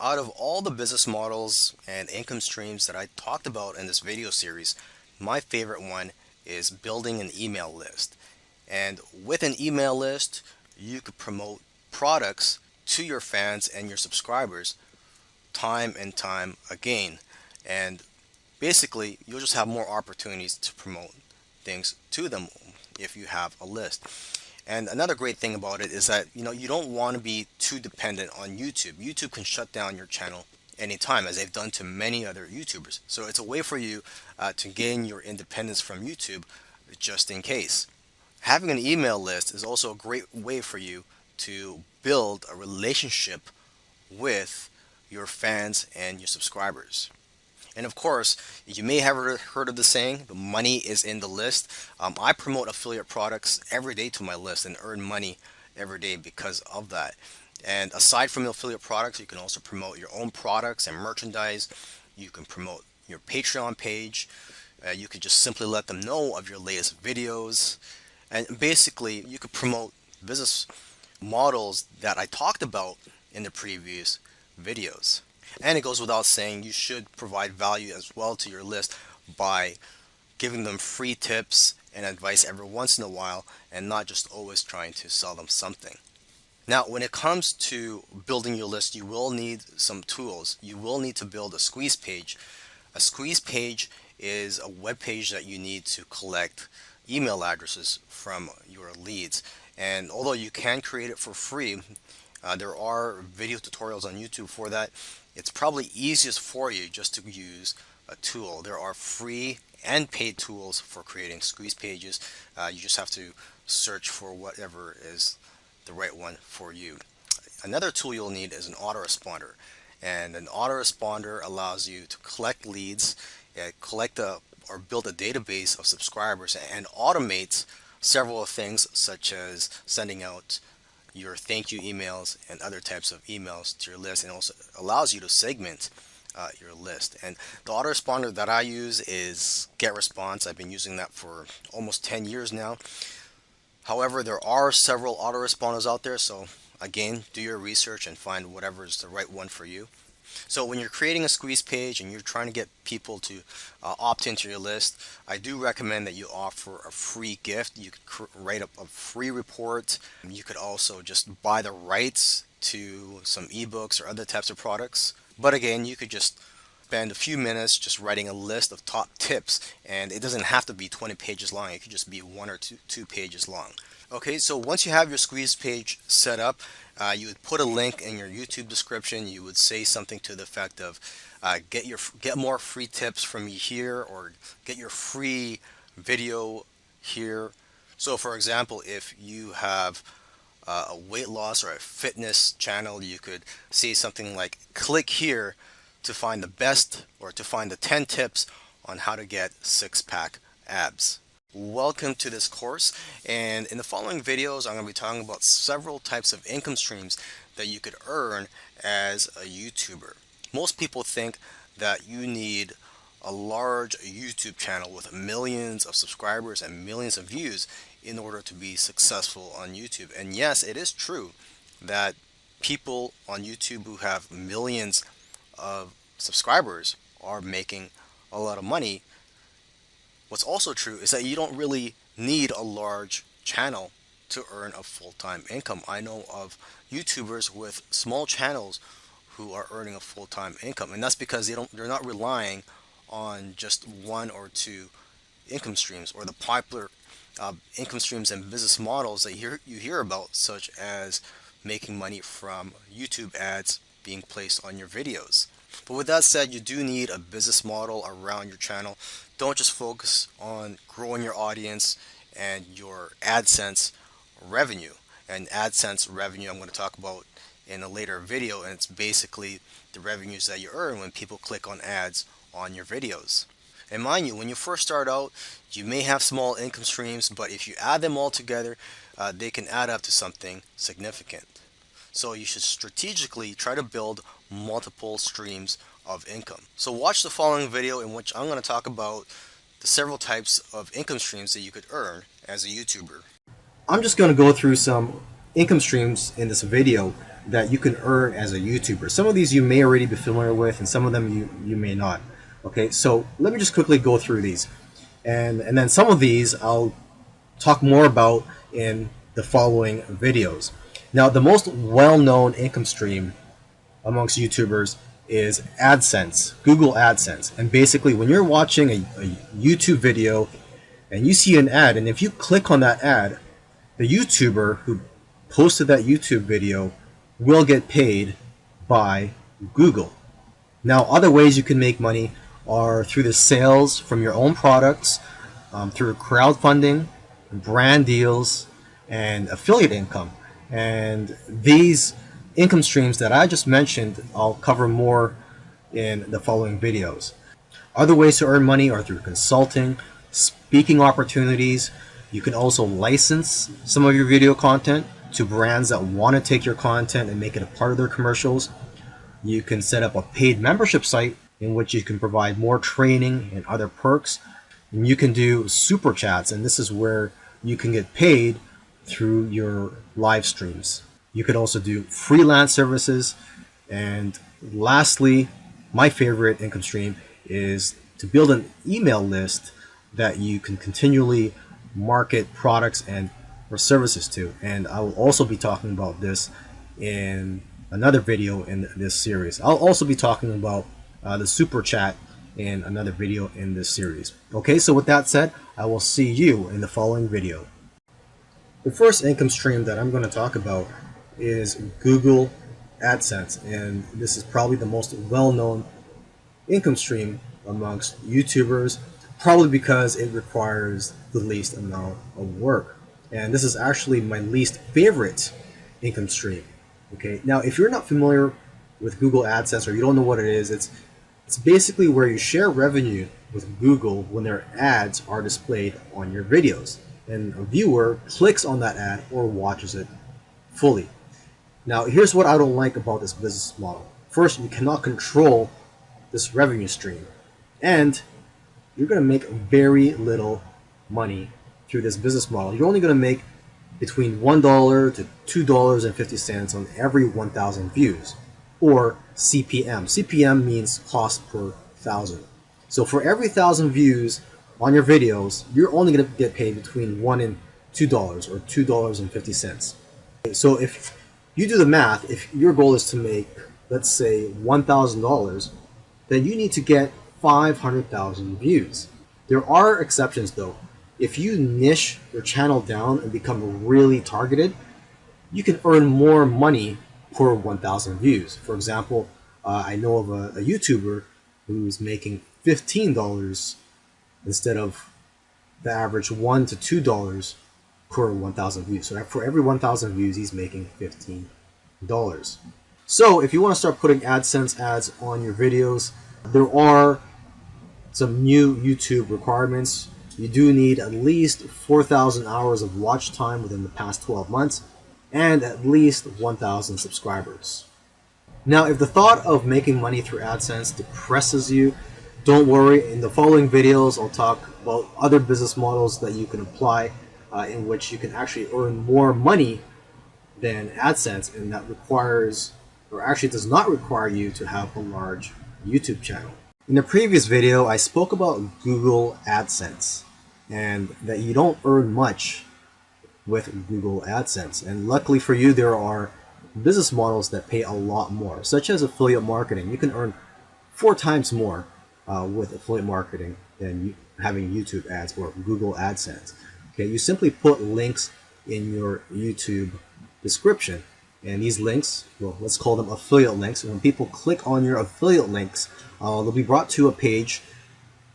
Out of all the business models and income streams that I talked about in this video series, my favorite one is building an email list. And with an email list, you could promote products to your fans and your subscribers time and time again. And basically, you'll just have more opportunities to promote things to them if you have a list. And another great thing about it is that you don't want to be too dependent on YouTube. YouTube can shut down your channel anytime, as they've done to many other YouTubers. So it's a way for you to gain your independence from YouTube, just in case. Having an email list is also a great way for you to build a relationship with your fans and your subscribers. And of course, you may have heard of the saying, the money is in the list. I promote affiliate products every day to my list and earn money every day because of that. And aside from the affiliate products, you can also promote your own products and merchandise. You can promote your Patreon page. You can just simply let them know of your latest videos. And basically, you could promote business models that I talked about in the previous videos. And it goes without saying, you should provide value as well to your list by giving them free tips and advice every once in a while, and not just always trying to sell them something. Now, when it comes to building your list, you will need some tools. You will need to build a squeeze page. A squeeze page is a web page that you need to collect email addresses from your leads. And although you can create it for free, there are video tutorials on YouTube for that. It's probably easiest for you just to use a tool. There are free and paid tools for creating squeeze pages. You just have to search for whatever is the right one for you. Another tool you'll need is an autoresponder. And an autoresponder allows you to collect leads, or build a database of subscribers, and automates several things such as sending out your thank you emails and other types of emails to your list, and also allows you to segment your list. And the autoresponder that I use is GetResponse. I've been using that for almost 10 years now. However, there are several autoresponders out there, so again, do your research and find whatever is the right one for you. So when you're creating a squeeze page and you're trying to get people to opt into your list, I do recommend that you offer a free gift. You could write up a free report. You could also just buy the rights to some ebooks or other types of products. But again, you could just spend a few minutes just writing a list of top tips, and it doesn't have to be 20 pages long. It could just be 1 or 2 pages long. Okay, so once you have your squeeze page set up, you would put a link in your YouTube description. You would say something to the effect of get more free tips from me here, or get your free video here. So for example, if you have a weight loss or a fitness channel, you could say something like, click here to find the best, or to find the 10 tips on how to get six-pack abs. Welcome to this course, and in the following videos I'm going to be talking about several types of income streams that you could earn as a YouTuber. Most people think that you need a large YouTube channel with millions of subscribers and millions of views in order to be successful on YouTube. And yes, it is true that people on YouTube who have millions of subscribers are making a lot of money. What's also true is that you don't really need a large channel to earn a full-time income. I know of YouTubers with small channels who are earning a full-time income, and that's because they're not relying on just 1 or 2 income streams, or the popular income streams and business models that you hear about, such as making money from YouTube ads being placed on your videos. But with that said, you do need a business model around your channel. Don't just focus on growing your audience and your AdSense revenue. And AdSense revenue I'm going to talk about in a later video, and it's basically the revenues that you earn when people click on ads on your videos. And mind you, when you first start out, you may have small income streams, but if you add them all together, they can add up to something significant. So you should strategically try to build multiple streams of income. So watch the following video, in which I'm going to talk about the several types of income streams that you could earn as a YouTuber. I'm just going to go through some income streams in this video that you can earn as a YouTuber. Some of these you may already be familiar with, and some of them you may not. Okay, so let me just quickly go through these, and then some of these I'll talk more about in the following videos. Now, the most well-known income stream amongst YouTubers is AdSense, Google AdSense. And basically, when you're watching a YouTube video and you see an ad, and if you click on that ad, the YouTuber who posted that YouTube video will get paid by Google. Now, other ways you can make money are through the sales from your own products, through crowdfunding, brand deals, and affiliate income. And these income streams that I just mentioned, I'll cover more in the following videos. Other ways to earn money are through consulting, speaking opportunities. You can also license some of your video content to brands that want to take your content and make it a part of their commercials. You can set up a paid membership site in which you can provide more training and other perks. And you can do super chats, and this is where you can get paid through your live streams. You could also do freelance services. And lastly, my favorite income stream is to build an email list that you can continually market products and or services to. And I will also be talking about this in another video in this series. I'll also be talking about the super chat in another video in this series. Okay, so with that said, I will see you in the following video. The first income stream that I'm going to talk about is Google AdSense, and this is probably the most well-known income stream amongst YouTubers, probably because it requires the least amount of work. And this is actually my least favorite income stream. Okay, now if you're not familiar with Google AdSense, or you don't know what it is, it's basically where you share revenue with Google when their ads are displayed on your videos, and a viewer clicks on that ad or watches it fully. Now, here's what I don't like about this business model. First, you cannot control this revenue stream, and you're going to make very little money through this business model. You're only going to make between $1 to $2.50 on every 1,000 views, or CPM. CPM means cost per thousand. So for every 1,000 views on your videos, you're only going to get paid between $1 and $2, or $2.50. So if you do the math, if your goal is to make, let's say, $1,000, then you need to get 500,000 views. There are exceptions though. If you niche your channel down and become really targeted, you can earn more money per 1,000 views. For example, I know of a YouTuber who's making $15 instead of the average $1 to $2 per 1,000 views. So for every 1,000 views, he's making $15. So if you want to start putting AdSense ads on your videos, there are some new YouTube requirements. You do need at least 4,000 hours of watch time within the past 12 months and at least 1,000 subscribers. Now, if the thought of making money through AdSense depresses you, don't worry. In the following videos, I'll talk about other business models that you can apply in which you can actually earn more money than AdSense, and that requires, or actually does not require, you to have a large YouTube channel. In the previous video, I spoke about Google AdSense and that you don't earn much with Google AdSense. And luckily for you, there are business models that pay a lot more, such as affiliate marketing. You can earn 4 times more with affiliate marketing than having YouTube ads or Google AdSense. Okay, you simply put links in your YouTube description, and these links, well, let's call them affiliate links. When people click on your affiliate links, they'll be brought to a page,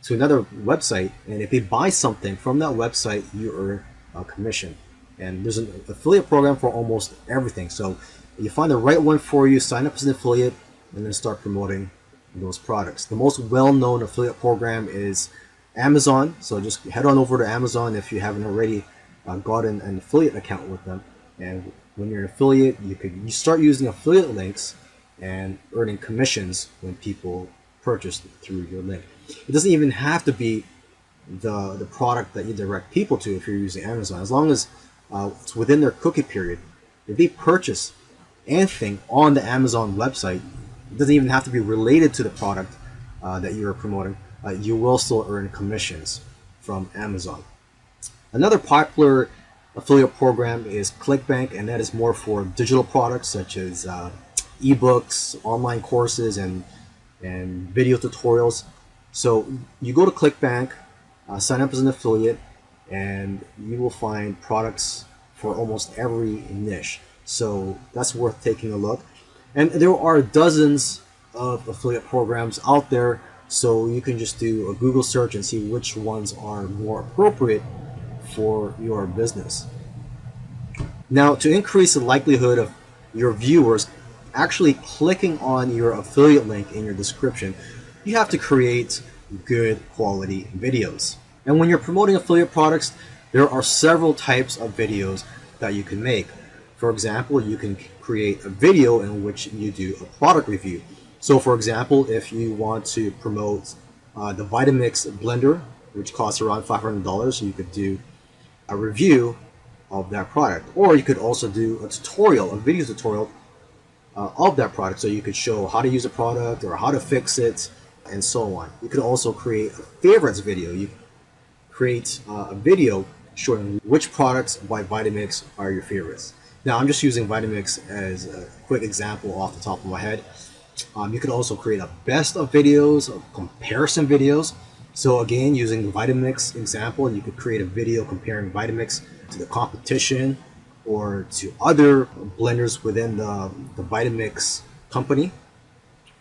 to another website, and if they buy something from that website, you earn a commission. And there's an affiliate program for almost everything. So you find the right one for you, sign up as an affiliate, and then start promoting those products. The most well-known affiliate program is Amazon. So just head on over to Amazon if you haven't already gotten an affiliate account with them. And when you're an affiliate, you start using affiliate links and earning commissions when people purchase through your link. It doesn't even have to be the product that you direct people to if you're using Amazon. As long as it's within their cookie period, if they purchase anything on the Amazon website, it doesn't even have to be related to the product that you're promoting, you will still earn commissions from Amazon. Another popular affiliate program is ClickBank, and that is more for digital products such as ebooks, online courses, and video tutorials. So you go to ClickBank, sign up as an affiliate, and you will find products for almost every niche. So that's worth taking a look. And there are dozens of affiliate programs out there, so you can just do a Google search and see which ones are more appropriate for your business. Now, to increase the likelihood of your viewers actually clicking on your affiliate link in your description, you have to create good quality videos. And when you're promoting affiliate products, there are several types of videos that you can make. For example, you can create a video in which you do a product review. So for example, if you want to promote the Vitamix blender, which costs around $500, you could do a review of that product. Or you could also do a tutorial, a video tutorial of that product. So you could show how to use a product or how to fix it and so on. You could also create a favorites video. You create a video showing which products by Vitamix are your favorites. Now I'm just using Vitamix as a quick example off the top of my head. You could also create a best of videos, comparison videos. So again, using the Vitamix example, you could create a video comparing Vitamix to the competition or to other blenders within the Vitamix company.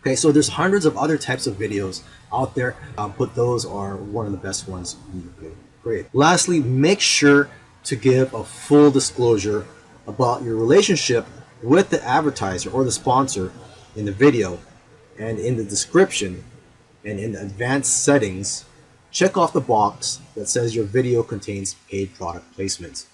Okay, so there's hundreds of other types of videos out there, but those are one of the best ones you can create. Lastly, make sure to give a full disclosure about your relationship with the advertiser or the sponsor in the video, and in the description and in the advanced settings, check off the box that says your video contains paid product placements.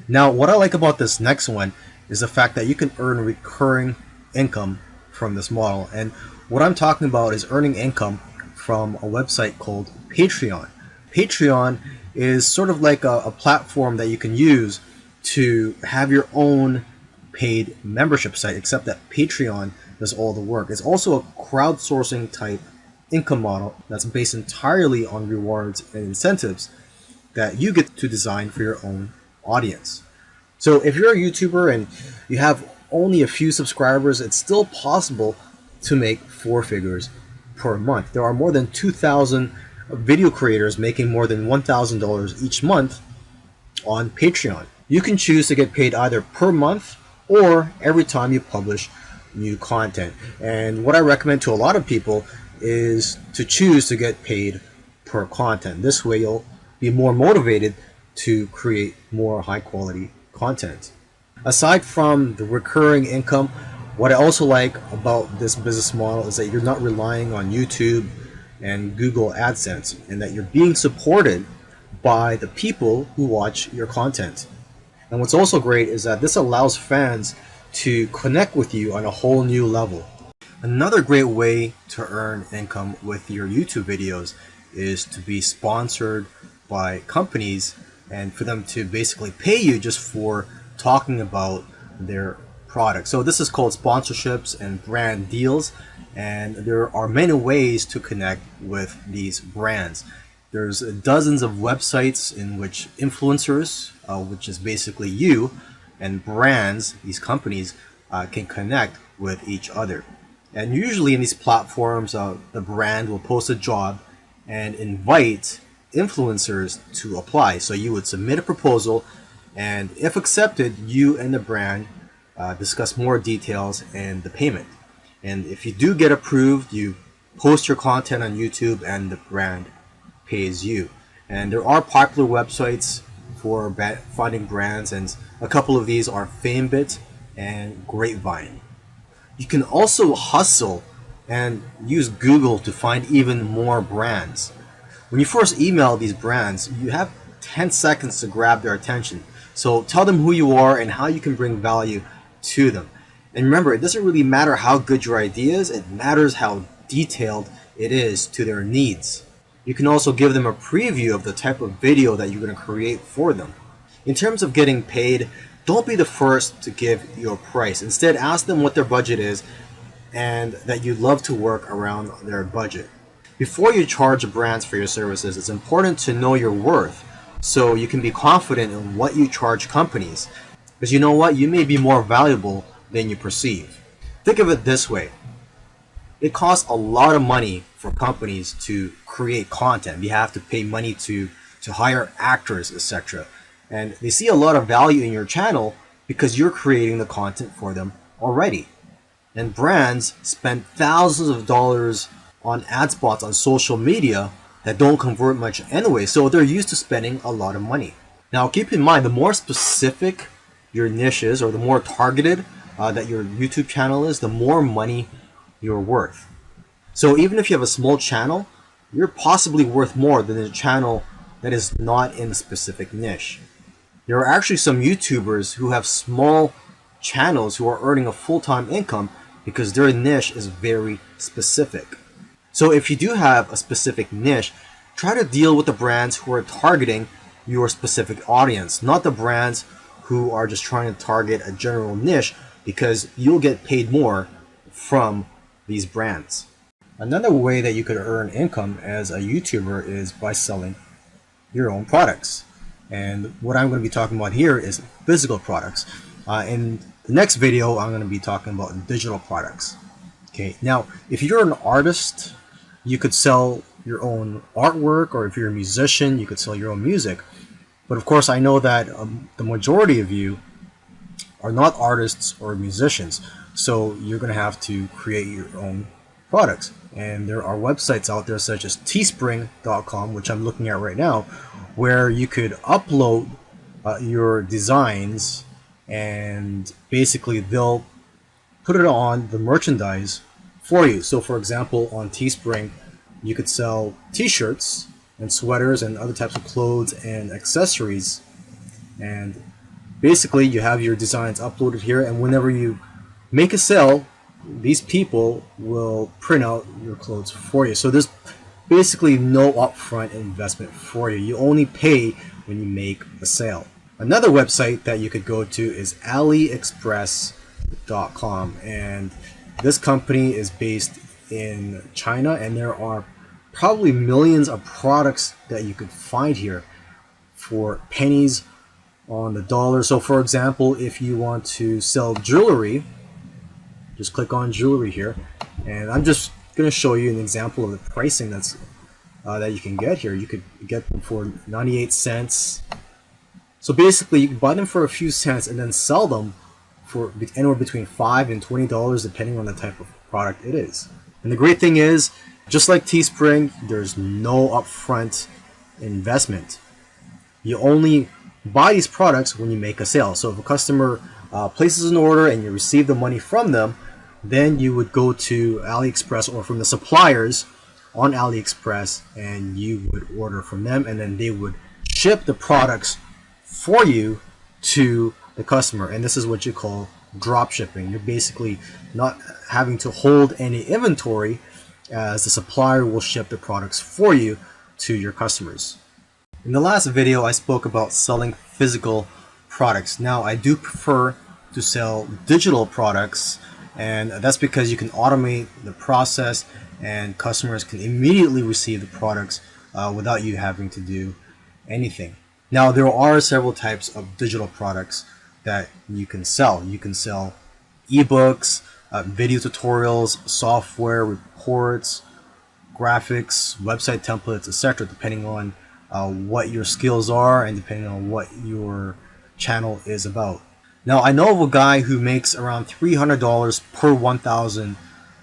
Now, what I like about this next one is the fact that you can earn recurring income from this model. And what I'm talking about is earning income from a website called Patreon. Patreon is sort of like a platform that you can use to have your own paid membership site, except that Patreon does all the work. It's also a crowdsourcing type income model that's based entirely on rewards and incentives that you get to design for your own audience. So if you're a YouTuber and you have only a few subscribers, it's still possible to make 4 figures per month. There are more than 2,000 video creators making more than $1,000 each month on Patreon. You can choose to get paid either per month or every time you publish new content. And what I recommend to a lot of people is to choose to get paid per content. This way you'll be more motivated to create more high quality content. Aside from the recurring income, what I also like about this business model is that you're not relying on YouTube and Google AdSense, and that you're being supported by the people who watch your content. And what's also great is that this allows fans to connect with you on a whole new level. Another great way to earn income with your YouTube videos is to be sponsored by companies and for them to basically pay you just for talking about their product. So this is called sponsorships and brand deals, and there are many ways to connect with these brands. There's dozens of websites in which influencers, which is basically you, and brands, these companies, can connect with each other. And usually in these platforms, the brand will post a job and invite influencers to apply. So you would submit a proposal, and if accepted, you and the brand discuss more details and the payment. And if you do get approved, you post your content on YouTube and the brand pays you. And there are popular websites for finding brands, and a couple of these are FameBit and Grapevine. You can also hustle and use Google to find even more brands. When you first email these brands, you have 10 seconds to grab their attention. So tell them who you are and how you can bring value to them. And remember, it doesn't really matter how good your idea is, it matters how detailed it is to their needs. You can also give them a preview of the type of video that you're going to create for them. In terms of getting paid, don't be the first to give your price. Instead, ask them what their budget is and that you'd love to work around their budget. Before you charge brands for your services, it's important to know your worth so you can be confident in what you charge companies. Because you know what? You may be more valuable than you perceive. Think of it this way. It costs a lot of money for companies to create content. You have to pay money to hire actors, etc. And they see a lot of value in your channel because you're creating the content for them already. And brands spend thousands of dollars on ad spots on social media that don't convert much anyway, so they're used to spending a lot of money. Now keep in mind, the more specific your niche is, or the more targeted that your YouTube channel is, the more money you're worth. So even if you have a small channel, you're possibly worth more than a channel that is not in a specific niche. There are actually some YouTubers who have small channels who are earning a full-time income because their niche is very specific. So if you do have a specific niche, try to deal with the brands who are targeting your specific audience, not the brands who are just trying to target a general niche, because you'll get paid more from these brands. Another way that you could earn income as a YouTuber is by selling your own products. And what I'm going to be talking about here is physical products. In the next video, I'm going to be talking about digital products. Okay, now if you're an artist, you could sell your own artwork, or if you're a musician, you could sell your own music. But of course, I know that the majority of you are not artists or musicians, so you're going to have to create your own products. And there are websites out there such as teespring.com, which I'm looking at right now, where you could upload your designs, and basically they'll put it on the merchandise for you. So for example, on Teespring, you could sell t-shirts and sweaters and other types of clothes and accessories, and basically you have your designs uploaded here, and whenever you make a sale, these people will print out your clothes for you. So there's basically no upfront investment for you. You only pay when you make a sale. Another website that you could go to is aliexpress.com, and this company is based in China, and there are probably millions of products that you could find here for pennies on the dollar. So for example, if you want to sell jewelry, just click on jewelry here, and I'm just going to show you an example of the pricing that's that you can get here. You could get them for 98 cents. So basically you can buy them for a few cents and then sell them for anywhere between $5 and $20 depending on the type of product it is. And the great thing is, just like Teespring, there's no upfront investment. You only buy these products when you make a sale. So if a customer places an order and you receive the money from them, then you would go to AliExpress or from the suppliers on AliExpress, and you would order from them, and then they would ship the products for you to the customer. And this is what you call drop shipping. You're basically not having to hold any inventory, as the supplier will ship the products for you to your customers. In the last video, I spoke about selling physical products. Now, I do prefer to sell digital products, and that's because you can automate the process and customers can immediately receive the products without you having to do anything. Now, there are several types of digital products that you can sell. You can sell ebooks, video tutorials, software, reports, graphics, website templates, etc., depending on what your skills are and depending on what your channel is about. Now, I know of a guy who makes around $300 per 1,000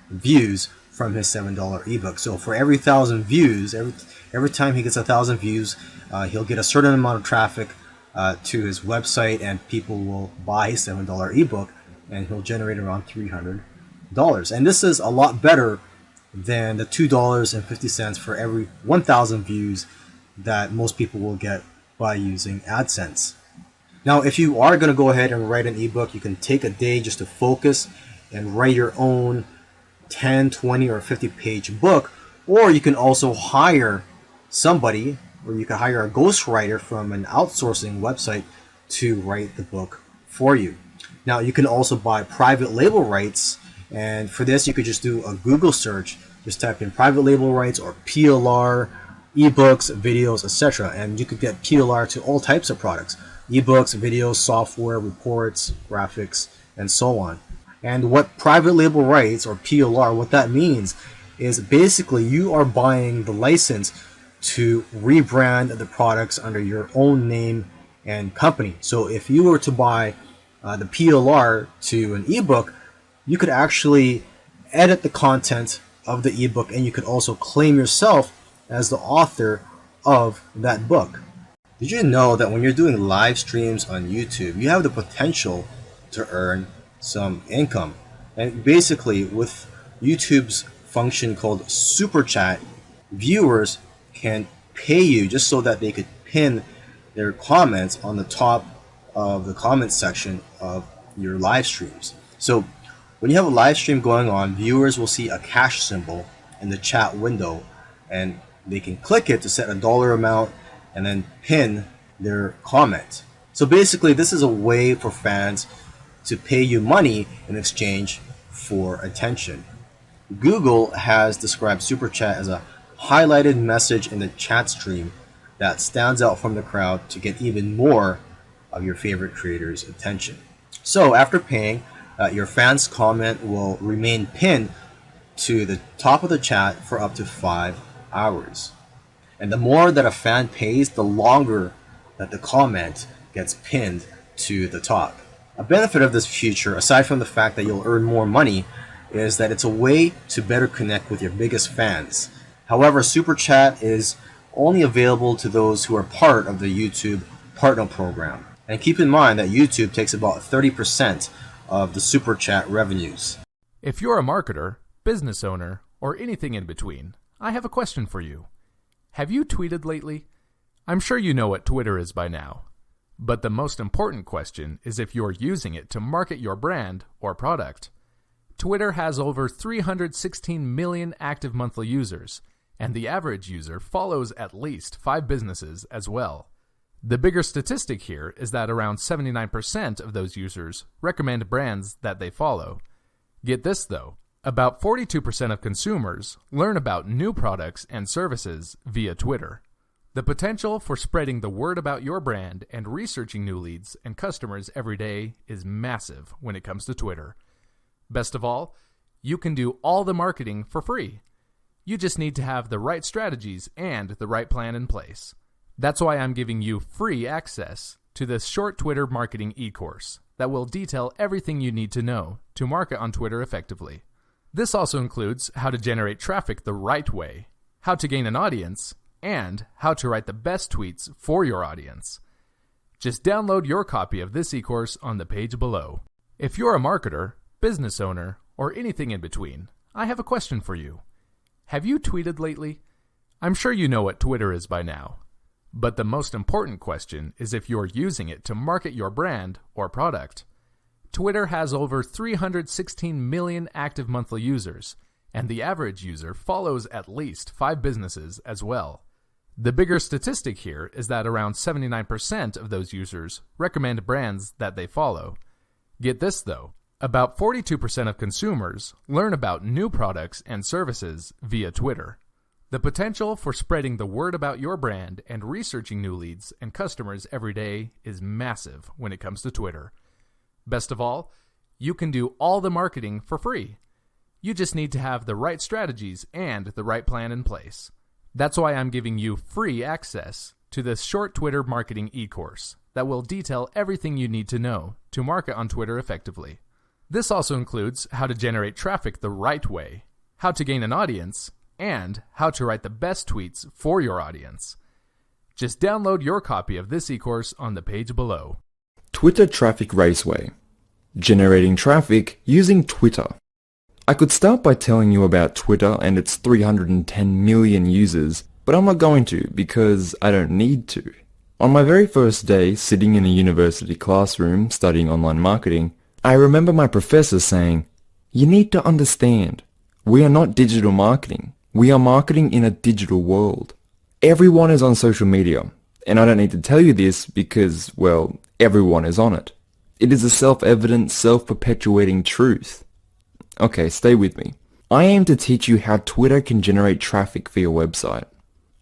views from his $7 ebook. So for every 1,000 views, every time he gets 1,000 views, he'll get a certain amount of traffic to his website, and people will buy his $7 ebook, and he'll generate around $300. And this is a lot better than the $2.50 for every 1,000 views that most people will get by using AdSense. Now, if you are going to go ahead and write an ebook, you can take a day just to focus and write your own 10, 20, or 50-page book, or you can also hire somebody, or you can hire a ghostwriter from an outsourcing website to write the book for you. Now, you can also buy private label rights, and for this, you could just do a Google search. Just type in private label rights or PLR, ebooks, videos, etc. And you could get PLR to all types of products: ebooks, videos, software, reports, graphics, and so on. And what private label rights or PLR, what that means is basically you are buying the license to rebrand the products under your own name and company. So if you were to buy the PLR to an ebook, you could actually edit the content of the ebook, and you could also claim yourself as the author of that book. Did you know that when you're doing live streams on YouTube, you have the potential to earn some income? And basically, with YouTube's function called Super Chat, viewers can pay you just so that they could pin their comments on the top of the comment section of your live streams. So when you have a live stream going on, viewers will see a cash symbol in the chat window, and they can click it to set a dollar amount and then pin their comment. So basically, this is a way for fans to pay you money in exchange for attention. Google has described Super Chat as a highlighted message in the chat stream that stands out from the crowd to get even more of your favorite creators' attention. So after paying, your fans' comment will remain pinned to the top of the chat for up to 5 hours. And the more that a fan pays, the longer that the comment gets pinned to the top. A benefit of this feature, aside from the fact that you'll earn more money, is that it's a way to better connect with your biggest fans. However, Super Chat is only available to those who are part of the YouTube Partner Program. And keep in mind that YouTube takes about 30% of the Super Chat revenues. If you're a marketer, business owner, or anything in between, I have a question for you. Have you tweeted lately? I'm sure you know what Twitter is by now. But the most important question is if you're using it to market your brand or product. Twitter has over 316 million active monthly users, and the average user follows at least 5 businesses as well. The bigger statistic here is that around 79% of those users recommend brands that they follow. Get this though, about 42% of consumers learn about new products and services via Twitter. The potential for spreading the word about your brand and researching new leads and customers every day is massive when it comes to Twitter. Best of all, you can do all the marketing for free. You just need to have the right strategies and the right plan in place. That's why I'm giving you free access to this short Twitter marketing e-course that will detail everything you need to know to market on Twitter effectively. This also includes how to generate traffic the right way, how to gain an audience, and how to write the best tweets for your audience. Just download your copy of this e-course on the page below. If you're a marketer, business owner, or anything in between, I have a question for you. Have you tweeted lately? I'm sure you know what Twitter is by now. But the most important question is if you're using it to market your brand or product. Twitter has over 316 million active monthly users, and the average user follows at least 5 businesses as well. The bigger statistic here is that around 79% of those users recommend brands that they follow. Get this though, about 42% of consumers learn about new products and services via Twitter. The potential for spreading the word about your brand and researching new leads and customers every day is massive when it comes to Twitter. Best of all, you can do all the marketing for free. You just need to have the right strategies and the right plan in place. That's why I'm giving you free access to this short Twitter marketing e-course that will detail everything you need to know to market on Twitter effectively. This also includes how to generate traffic the right way, how to gain an audience, and how to write the best tweets for your audience. Just download your copy of this e-course on the page below. Twitter Traffic Raceway. Generating traffic using Twitter. I could start by telling you about Twitter and its 310 million users, but I'm not going to because I don't need to. On my very first day sitting in a university classroom studying online marketing, I remember my professor saying, "You need to understand, we are not digital marketing. We are marketing in a digital world. Everyone is on social media, and I don't need to tell you this because, well, everyone is on it. It is a self-evident, self-perpetuating truth. Okay, stay with me. I aim to teach you how Twitter can generate traffic for your website.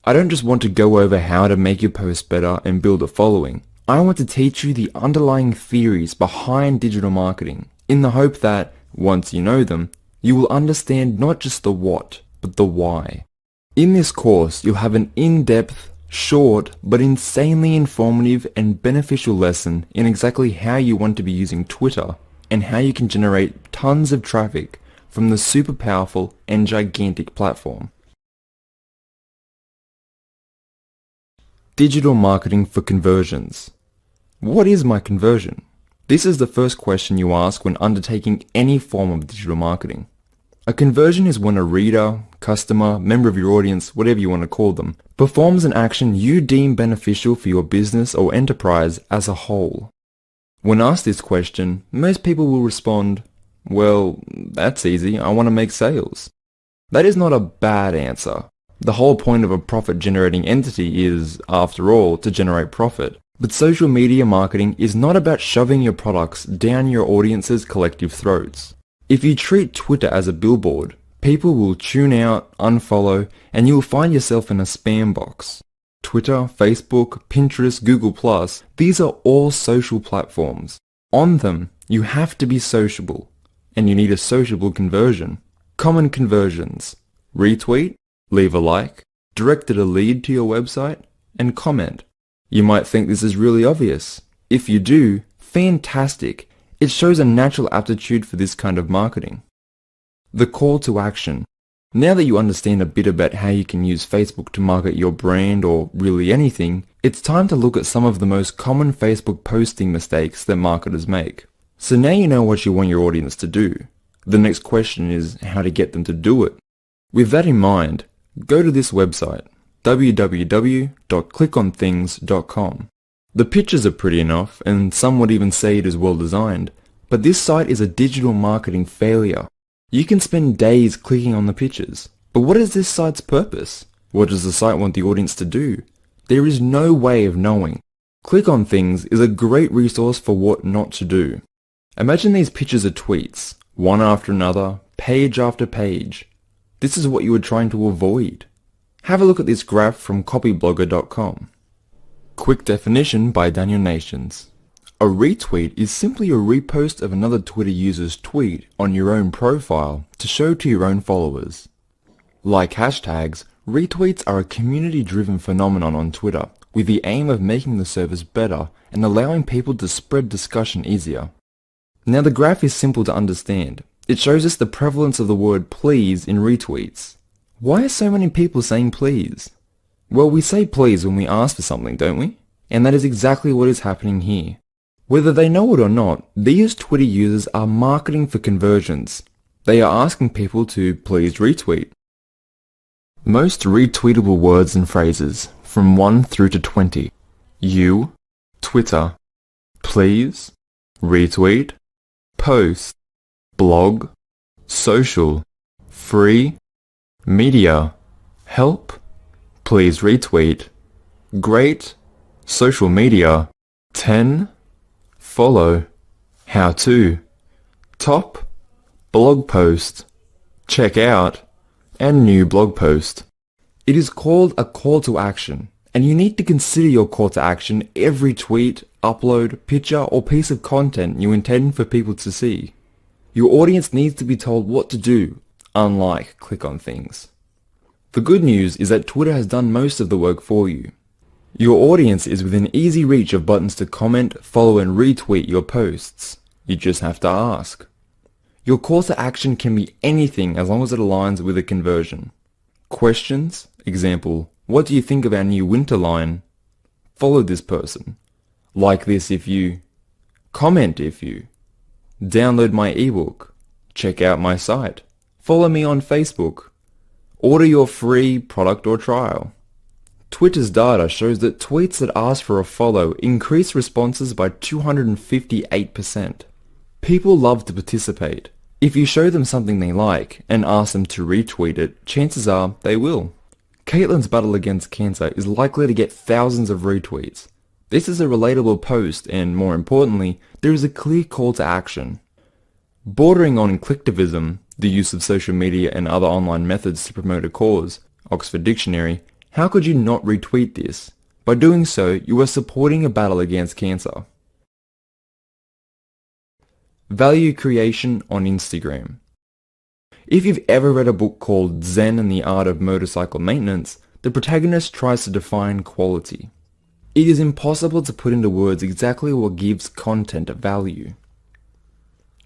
I don't just want to go over how to make your post better and build a following. I want to teach you the underlying theories behind digital marketing in the hope that, once you know them, you will understand not just the what, but the why. In this course, you'll have an in-depth, short, but insanely informative and beneficial lesson in exactly how you want to be using Twitter and how you can generate tons of traffic from the super powerful and gigantic platform. Digital marketing for conversions. What is my conversion? This is the first question you ask when undertaking any form of digital marketing. A conversion is when a reader, customer, member of your audience, whatever you want to call them, performs an action you deem beneficial for your business or enterprise as a whole. When asked this question, most people will respond, well, that's easy, I want to make sales. That is not a bad answer. The whole point of a profit-generating entity is, after all, to generate profit. But social media marketing is not about shoving your products down your audience's collective throats. If you treat Twitter as a billboard, people will tune out, unfollow, and you will find yourself in a spam box. Twitter, Facebook, Pinterest, Google+, these are all social platforms. On them, you have to be sociable, and you need a sociable conversion. Common conversions: retweet, leave a like, directed a lead to your website, and comment. You might think this is really obvious. If you do, fantastic. It shows a natural aptitude for this kind of marketing. The call to action. Now that you understand a bit about how you can use Facebook to market your brand or really anything, it's time to look at some of the most common Facebook posting mistakes that marketers make. So now you know what you want your audience to do. The next question is how to get them to do it. With that in mind, go to this website, www.clickonthings.com. The pictures are pretty enough, and some would even say it is well designed, but this site is a digital marketing failure. You can spend days clicking on the pictures, but what is this site's purpose? What does the site want the audience to do? There is no way of knowing. Click on Things is a great resource for what not to do. Imagine these pictures are tweets, one after another, page after page. This is what you are trying to avoid. Have a look at this graph from copyblogger.com. Quick definition by Daniel Nations. A retweet is simply a repost of another Twitter user's tweet on your own profile to show to your own followers. Like hashtags, retweets are a community-driven phenomenon on Twitter with the aim of making the service better and allowing people to spread discussion easier. Now the graph is simple to understand. It shows us the prevalence of the word please in retweets. Why are so many people saying please? Well, we say please when we ask for something, don't we? And that is exactly what is happening here. Whether they know it or not, these Twitter users are marketing for conversions. They are asking people to please retweet. Most retweetable words and phrases, from 1 through to 20. You, Twitter, please, retweet, post, blog, social, free, media, help, please retweet, great, social media, 10, follow, how to, top, blog post, check out, and new blog post. It is called a call to action, and you need to consider your call to action every tweet, upload, picture, or piece of content you intend for people to see. Your audience needs to be told what to do, unlike click on things. The good news is that Twitter has done most of the work for you. Your audience is within easy reach of buttons to comment, follow, and retweet your posts. You just have to ask. Your call to action can be anything as long as it aligns with a conversion. Questions, example, what do you think of our new winter line? Follow this person. Like this if you. Comment if you. Download my ebook. Check out my site. Follow me on Facebook. Order your free product or trial. Twitter's data shows that tweets that ask for a follow increase responses by 258%. People love to participate. If you show them something they like and ask them to retweet it, chances are they will. Caitlin's battle against cancer is likely to get thousands of retweets, This is a relatable post and, more importantly, there is a clear call to action. Bordering on clicktivism, the use of social media and other online methods to promote a cause, Oxford Dictionary, how could you not retweet this? By doing so, you are supporting a battle against cancer. Value creation on Instagram. If you've ever read a book called Zen and the Art of Motorcycle Maintenance, the protagonist tries to define quality. It is impossible to put into words exactly what gives content value.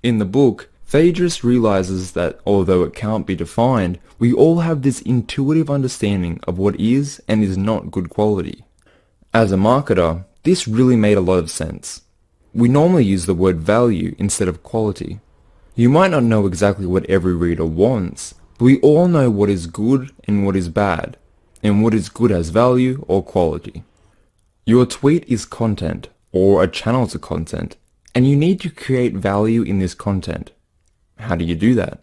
In the book, Phaedrus realizes that although it can't be defined, we all have this intuitive understanding of what is and is not good quality. As a marketer, this really made a lot of sense. We normally use the word value instead of quality. You might not know exactly what every reader wants, but we all know what is good and what is bad, and what is good has value or quality. Your tweet is content, or a channel to content, and you need to create value in this content. How do you do that?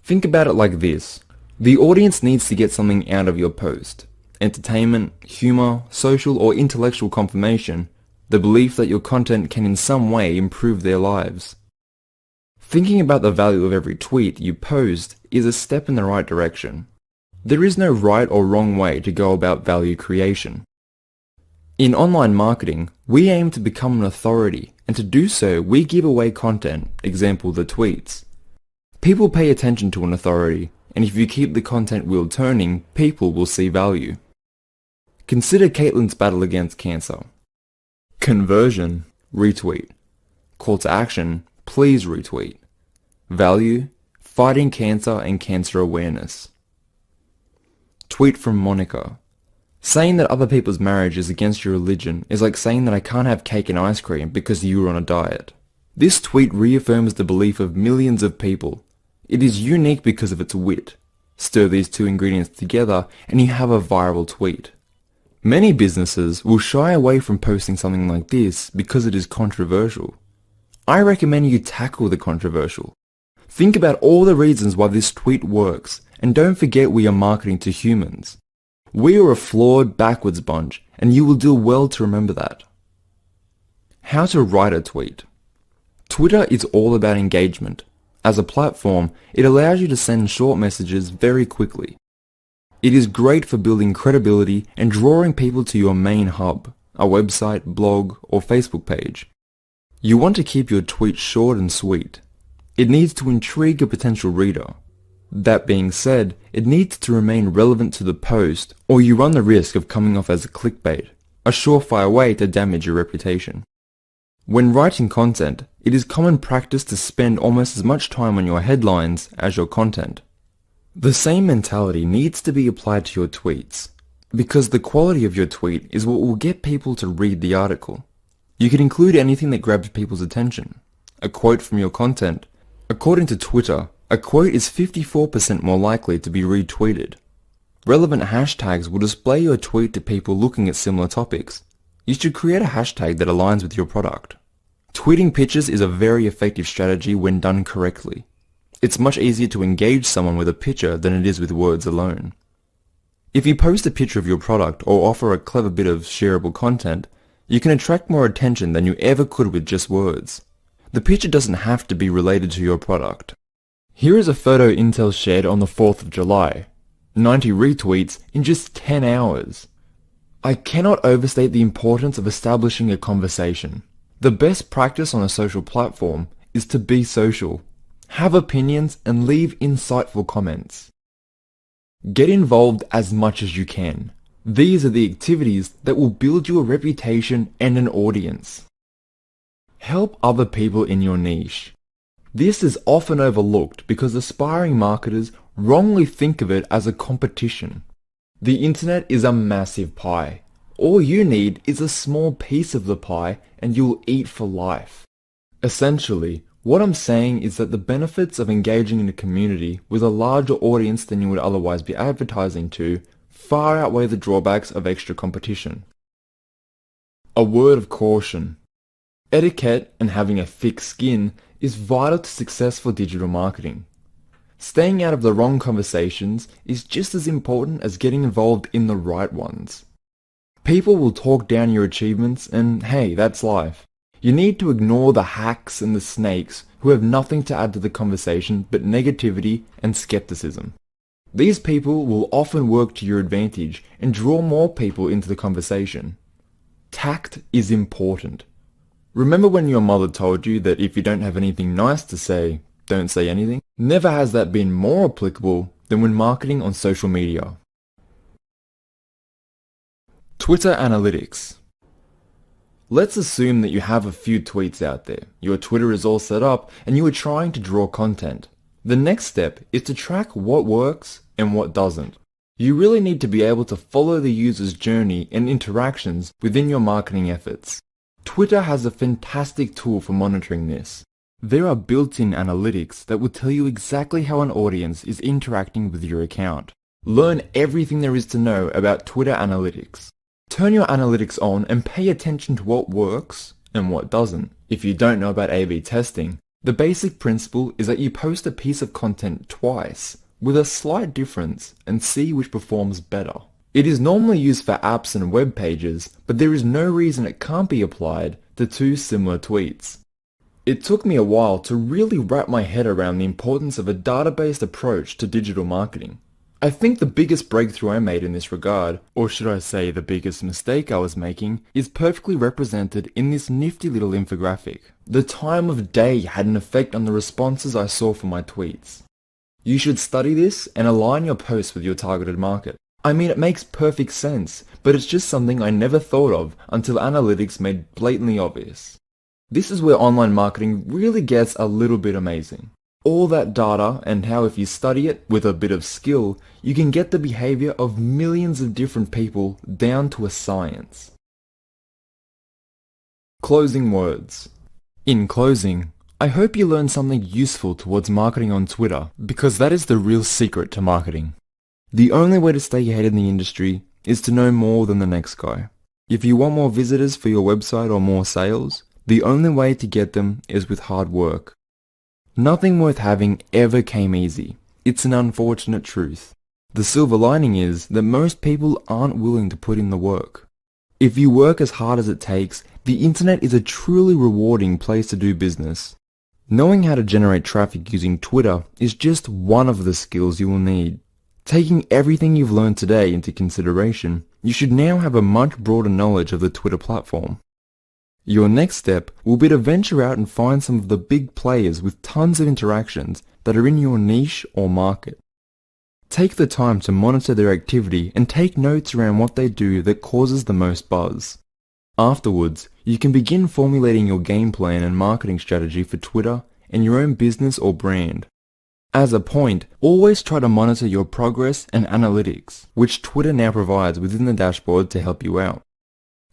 Think about it like this. The audience needs to get something out of your post. Entertainment, humor, social or intellectual confirmation, the belief that your content can in some way improve their lives. Thinking about the value of every tweet you post is a step in the right direction. There is no right or wrong way to go about value creation. In online marketing, we aim to become an authority, and to do so, we give away content, example the tweets. People pay attention to an authority, and if you keep the content wheel turning, people will see value. Consider Caitlin's battle against cancer. Conversion, retweet. Call to action, please retweet. Value, fighting cancer and cancer awareness. Tweet from Monica. Saying that other people's marriage is against your religion is like saying that I can't have cake and ice cream because you were on a diet. This tweet reaffirms the belief of millions of people. It is unique because of its wit. Stir these two ingredients together and you have a viral tweet. Many businesses will shy away from posting something like this because it is controversial. I recommend you tackle the controversial. Think about all the reasons why this tweet works, and don't forget we are marketing to humans. We are a flawed, backwards bunch, and you will do well to remember that. How to write a tweet. Twitter is all about engagement. As a platform, it allows you to send short messages very quickly. It is great for building credibility and drawing people to your main hub, a website, blog, or Facebook page. You want to keep your tweet short and sweet. It needs to intrigue a potential reader. That being said, it needs to remain relevant to the post, or you run the risk of coming off as a clickbait, a surefire way to damage your reputation. When writing content, it is common practice to spend almost as much time on your headlines as your content. The same mentality needs to be applied to your tweets, because the quality of your tweet is what will get people to read the article. You can include anything that grabs people's attention. A quote from your content. According to Twitter, a quote is 54% more likely to be retweeted. Relevant hashtags will display your tweet to people looking at similar topics. You should create a hashtag that aligns with your product. Tweeting pictures is a very effective strategy when done correctly. It's much easier to engage someone with a picture than it is with words alone. If you post a picture of your product or offer a clever bit of shareable content, you can attract more attention than you ever could with just words. The picture doesn't have to be related to your product. Here is a photo Intel shared on the 4th of July. 90 retweets in just 10 hours. I cannot overstate the importance of establishing a conversation. The best practice on a social platform is to be social. Have opinions and leave insightful comments. Get involved as much as you can. These are the activities that will build you a reputation and an audience. Help other people in your niche. This is often overlooked because aspiring marketers wrongly think of it as a competition. The internet is a massive pie. All you need is a small piece of the pie and you'll eat for life. Essentially, what I'm saying is that the benefits of engaging in a community with a larger audience than you would otherwise be advertising to far outweigh the drawbacks of extra competition. A word of caution. Etiquette and having a thick skin is vital to successful digital marketing. Staying out of the wrong conversations is just as important as getting involved in the right ones. People will talk down your achievements, and hey, that's life. You need to ignore the hacks and the snakes who have nothing to add to the conversation but negativity and skepticism. These people will often work to your advantage and draw more people into the conversation. Tact is important. Remember when your mother told you that if you don't have anything nice to say, don't say anything? Never has that been more applicable than when marketing on social media. Twitter Analytics. Let's assume that you have a few tweets out there, your Twitter is all set up, and you are trying to draw content. The next step is to track what works and what doesn't. You really need to be able to follow the user's journey and interactions within your marketing efforts. Twitter has a fantastic tool for monitoring this. There are built-in analytics that will tell you exactly how an audience is interacting with your account. Learn everything there is to know about Twitter Analytics. Turn your analytics on and pay attention to what works and what doesn't. If you don't know about A/B testing, the basic principle is that you post a piece of content twice with a slight difference and see which performs better. It is normally used for apps and web pages, but there is no reason it can't be applied to two similar tweets. It took me a while to really wrap my head around the importance of a data-based approach to digital marketing. I think the biggest breakthrough I made in this regard, or should I say the biggest mistake I was making, is perfectly represented in this nifty little infographic. The time of day had an effect on the responses I saw for my tweets. You should study this and align your posts with your targeted market. I mean, it makes perfect sense, but it's just something I never thought of until analytics made blatantly obvious. This is where online marketing really gets a little bit amazing. All that data and how if you study it with a bit of skill, you can get the behavior of millions of different people down to a science. Closing words. In closing, I hope you learned something useful towards marketing on Twitter, because that is the real secret to marketing. The only way to stay ahead in the industry is to know more than the next guy. If you want more visitors for your website or more sales, the only way to get them is with hard work. Nothing worth having ever came easy. It's an unfortunate truth. The silver lining is that most people aren't willing to put in the work. If you work as hard as it takes, the internet is a truly rewarding place to do business. Knowing how to generate traffic using Twitter is just one of the skills you will need. Taking everything you've learned today into consideration, you should now have a much broader knowledge of the Twitter platform. Your next step will be to venture out and find some of the big players with tons of interactions that are in your niche or market. Take the time to monitor their activity and take notes around what they do that causes the most buzz. Afterwards, you can begin formulating your game plan and marketing strategy for Twitter and your own business or brand. As a point, always try to monitor your progress and analytics, which Twitter now provides within the dashboard to help you out.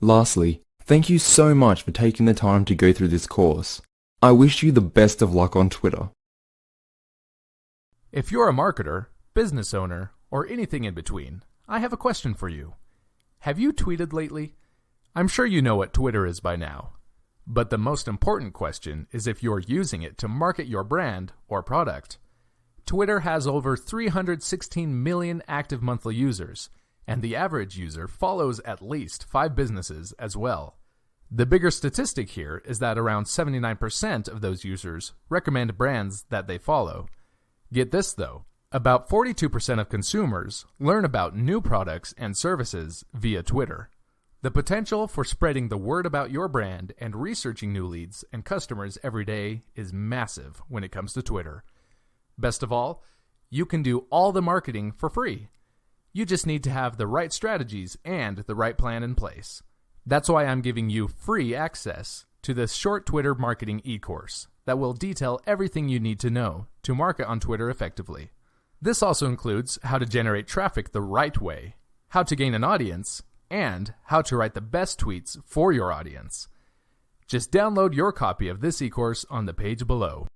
Lastly, thank you so much for taking the time to go through this course. I wish you the best of luck on Twitter. If you're a marketer, business owner, or anything in between, I have a question for you. Have you tweeted lately? I'm sure you know what Twitter is by now. But the most important question is if you're using it to market your brand or product. Twitter has over 316 million active monthly users, and the average user follows at least 5 businesses as well. The bigger statistic here is that around 79% of those users recommend brands that they follow. Get this though, about 42% of consumers learn about new products and services via Twitter. The potential for spreading the word about your brand and researching new leads and customers every day is massive when it comes to Twitter. Best of all, you can do all the marketing for free. You just need to have the right strategies and the right plan in place. That's why I'm giving you free access to this short Twitter marketing e-course that will detail everything you need to know to market on Twitter effectively. This also includes how to generate traffic the right way, how to gain an audience, and how to write the best tweets for your audience. Just download your copy of this e-course on the page below.